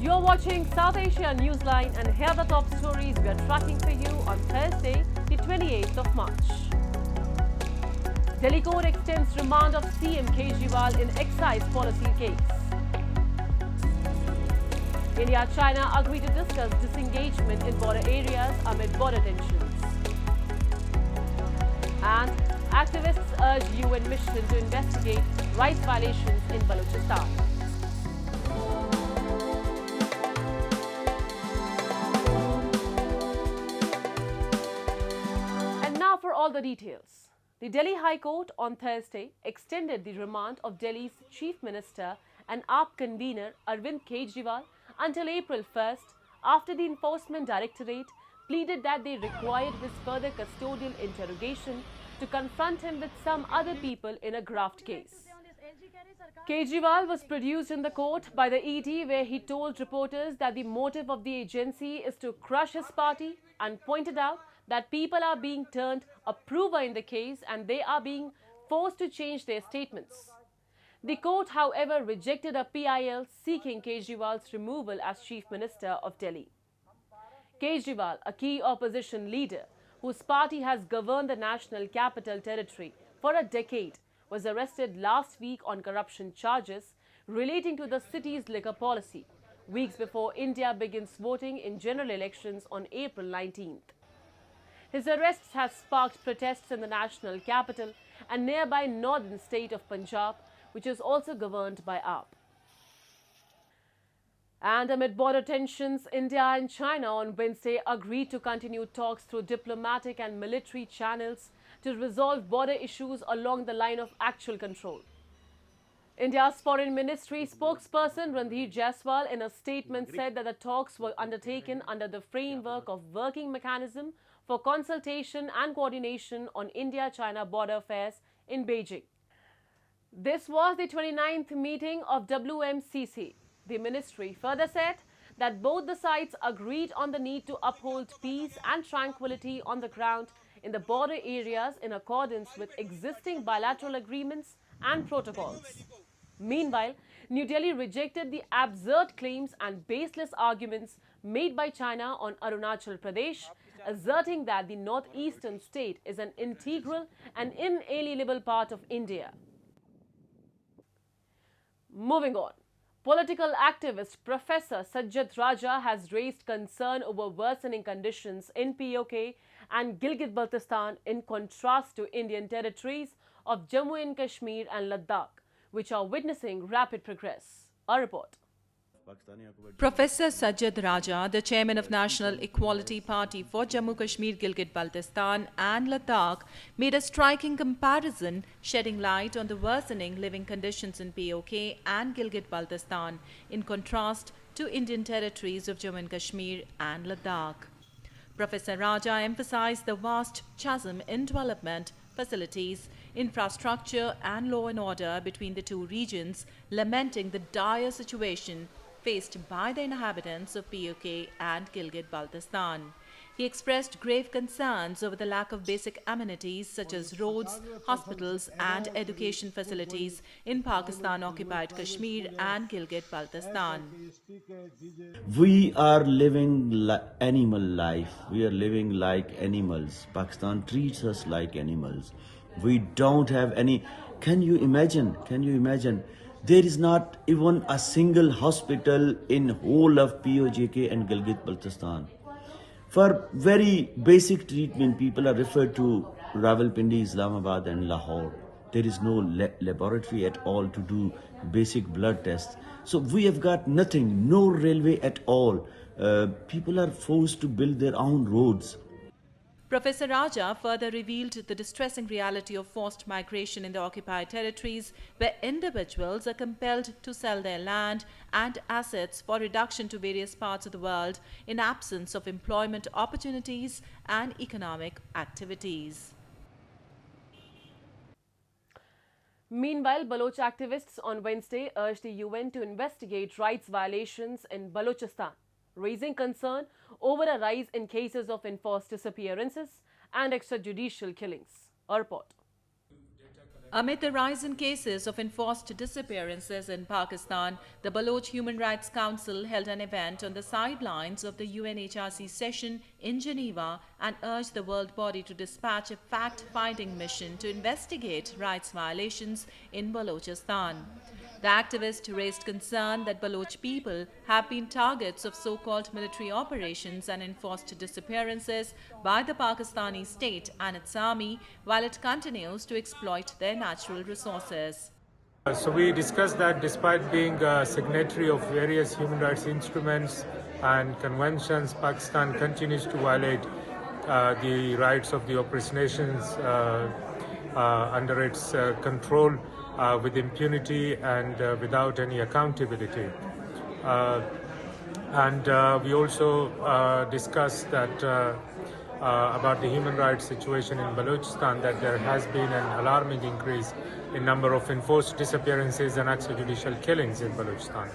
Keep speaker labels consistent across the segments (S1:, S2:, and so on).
S1: You're watching South Asia Newsline, and here are the top stories we are tracking for you on Thursday, the 28th of March. Delhi court extends remand of CM Kejriwal in excise policy case. India-China agree to discuss disengagement in border areas amid border tensions. And activists urge UN mission to investigate rights violations in Balochistan. And now for all the details. The Delhi High Court on Thursday extended the remand of Delhi's Chief Minister and AAP convener Arvind Kejriwal until April 1st after the Enforcement Directorate pleaded that they required his further custodial interrogation to confront him with some other people in a graft case. Kejriwal was produced in the court by the ED, where he told reporters that the motive of the agency is to crush his party, and pointed out that people are being turned a prover in the case and they are being forced to change their statements. The court, however, rejected a PIL seeking Kejriwal's removal as Chief Minister of Delhi. Kejriwal, a key opposition leader whose party has governed the National Capital Territory for a decade, was arrested last week on corruption charges relating to the city's liquor policy, weeks before India begins voting in general elections on April 19th. His arrests have sparked protests in the national capital and nearby northern state of Punjab, which is also governed by AAP. And amid border tensions, India and China on Wednesday agreed to continue talks through diplomatic and military channels to resolve border issues along the line of actual control. India's Foreign Ministry spokesperson Ranveer Jaiswal in a statement said that the talks were undertaken under the framework of Working Mechanism for Consultation and Coordination on India-China Border Affairs in Beijing. This was the 29th meeting of WMCC. The ministry further said that both the sides agreed on the need to uphold peace and tranquility on the ground in the border areas in accordance with existing bilateral agreements and protocols. Meanwhile, New Delhi rejected the absurd claims and baseless arguments made by China on Arunachal Pradesh, asserting that the northeastern state is an integral and inalienable part of India. Moving on. Political activist Professor Sajjad Raja has raised concern over worsening conditions in PoK and Gilgit-Baltistan in contrast to Indian territories of Jammu and Kashmir and Ladakh, which are witnessing rapid progress. A report.
S2: Professor Sajjad Raja, the chairman of National Equality Party for Jammu Kashmir, Gilgit-Baltistan and Ladakh, made a striking comparison, shedding light on the worsening living conditions in PoK and Gilgit-Baltistan in contrast to Indian territories of Jammu and Kashmir and Ladakh. Professor Raja emphasized the vast chasm in development, facilities, infrastructure and law and order between the two regions, lamenting the dire situation faced by the inhabitants of PoK and Gilgit-Baltistan. He expressed grave concerns over the lack of basic amenities such as roads, hospitals and education facilities in Pakistan-occupied Kashmir and Gilgit-Baltistan.
S3: We are living animal life. We are living like animals. Pakistan treats us like animals. We don't have any. Can you imagine? There is not even a single hospital in whole of PoK and Gilgit-Baltistan. For very basic treatment, people are referred to Rawalpindi, Islamabad and Lahore. There is no laboratory at all to do basic blood tests. So we have got nothing, no railway at all. People are forced to build their own roads.
S2: Professor Raja further revealed the distressing reality of forced migration in the occupied territories, where individuals are compelled to sell their land and assets for reduction to various parts of the world in absence of employment opportunities and economic activities.
S1: Meanwhile, Baloch activists on Wednesday urged the UN to investigate rights violations in Balochistan, raising concern over a rise in cases of enforced disappearances and extrajudicial killings. A report.
S2: Amid the rise in cases of enforced disappearances in Pakistan, the Baloch Human Rights Council held an event on the sidelines of the UNHRC session in Geneva and urged the world body to dispatch a fact-finding mission to investigate rights violations in Balochistan. The activist raised concern that Baloch people have been targets of so-called military operations and enforced disappearances by the Pakistani state and its army, while it continues to exploit their natural resources.
S4: So we discussed that despite being a signatory of various human rights instruments and conventions, Pakistan continues to violate the rights of the oppressed nations under its control with impunity and without any accountability. We also discussed that about the human rights situation in Balochistan, that there has been an alarming increase in number of enforced disappearances and extra-judicial killings in Balochistan.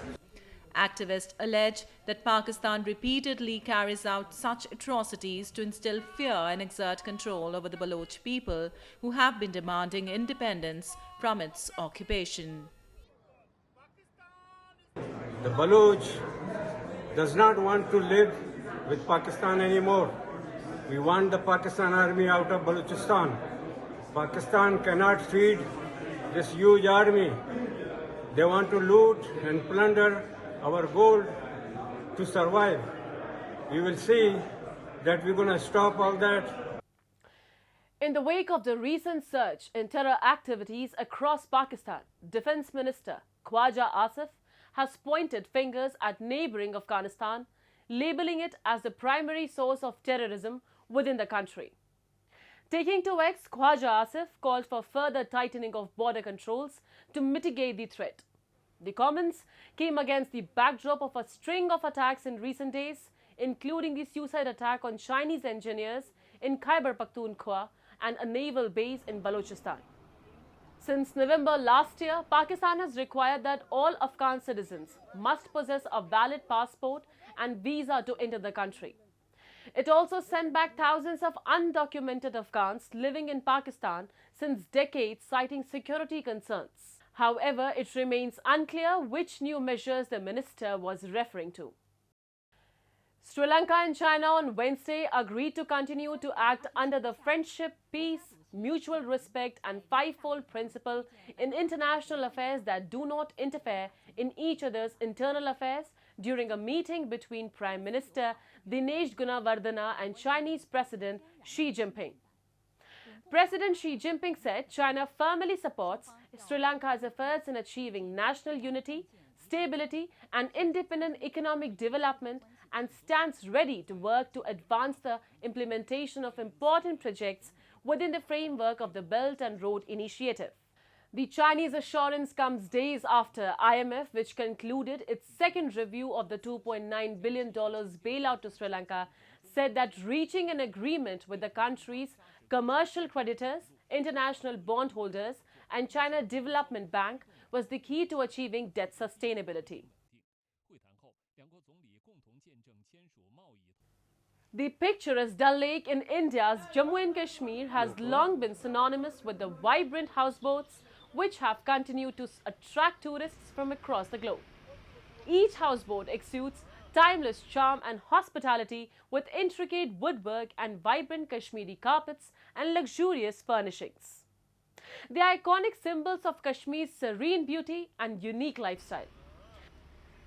S2: Activists allege that Pakistan repeatedly carries out such atrocities to instill fear and exert control over the Baloch people who have been demanding independence from its occupation.
S5: The Baloch does not want to live with Pakistan anymore. We want the Pakistan army out of Balochistan. Pakistan cannot feed this huge army. They want to loot and plunder our gold to survive. We will see that we're going to stop all that.
S1: In the wake of the recent surge in terror activities across Pakistan, Defense Minister Khwaja Asif has pointed fingers at neighboring Afghanistan, labeling it as the primary source of terrorism within the country. Taking to X, Khwaja Asif called for further tightening of border controls to mitigate the threat. The comments came against the backdrop of a string of attacks in recent days, including the suicide attack on Chinese engineers in Khyber Pakhtunkhwa and a naval base in Balochistan. Since November last year, Pakistan has required that all Afghan citizens must possess a valid passport and visa to enter the country. It also sent back thousands of undocumented Afghans living in Pakistan since decades, citing security concerns. However, it remains unclear which new measures the minister was referring to. Sri Lanka and China on Wednesday agreed to continue to act under the friendship, peace, mutual respect and fivefold principle in international affairs that do not interfere in each other's internal affairs during a meeting between Prime Minister Dinesh Gunawardena and Chinese President Xi Jinping. President Xi Jinping said China firmly supports Sri Lanka's efforts in achieving national unity, stability and independent economic development and stands ready to work to advance the implementation of important projects within the framework of the Belt and Road Initiative. The Chinese assurance comes days after IMF, which concluded its second review of the $2.9 billion bailout to Sri Lanka, said that reaching an agreement with the country's commercial creditors, international bondholders and China Development Bank was the key to achieving debt sustainability. The picturesque Dal Lake in India's Jammu and Kashmir has long been synonymous with the vibrant houseboats which have continued to attract tourists from across the globe. Each houseboat exudes timeless charm and hospitality with intricate woodwork and vibrant Kashmiri carpets and luxurious furnishings. They are iconic symbols of Kashmir's serene beauty and unique lifestyle.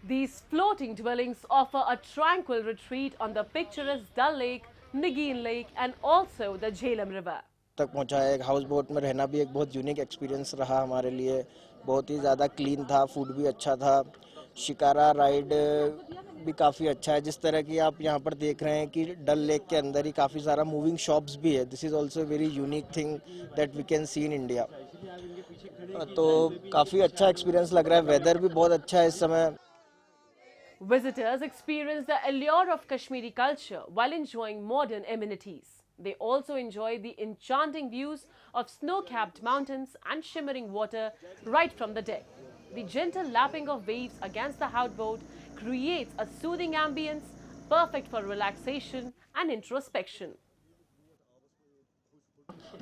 S1: These floating dwellings offer a tranquil retreat on the picturesque Dal Lake, Nagin Lake and also the Jhelum River.
S6: तक पहुंचाया एक house boat में रहना भी एक बहुत unique experience रहा हमारे लिए बहुत ही ज़्यादा क्लीन था फूड भी अच्छा था शिकारा राइड भी काफ़ी अच्छा है जिस तरह की आप यहाँ पर देख रहे हैं कि डल लेक के अंदर ही काफ़ी सारा मूविंग शॉप्स भी है this is also very unique thing that we can see in India तो काफ़ी अच्छा एक्सपीरियंस लग रहा है वेदर भी बहुत अच्छा है इस समय.
S1: Visitors experience the allure of Kashmiri culture while enjoying modern amenities. They also enjoy the enchanting views of snow-capped mountains and shimmering water right from the deck. The gentle lapping of waves against the houseboat creates a soothing ambience perfect for relaxation and introspection.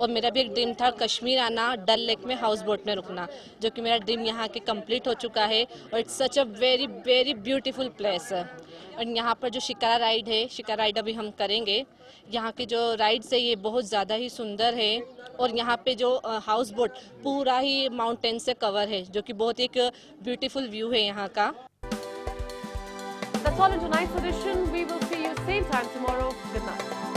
S7: और मेरा भी एक dream था कश्मीर आना, डल lake में house boat में रुकना, जो कि मेरा ड्रीम यहाँ के कंप्लीट हो चुका है और it's such a very very beautiful place है। और यहाँ पर जो शिकारा राइड है, शिकारा राइड अभी हम करेंगे। यहाँ के जो राइड्स है ये बहुत ज़्यादा ही सुंदर है और यहाँ पे जो हाउस बोट पूरा ही माउंटेन से कवर है, जो कि बहुत एक ब्यूटीफुल व्यू है यहाँ का।
S1: That's all in tonight's edition. We will see you same time tomorrow. Good night.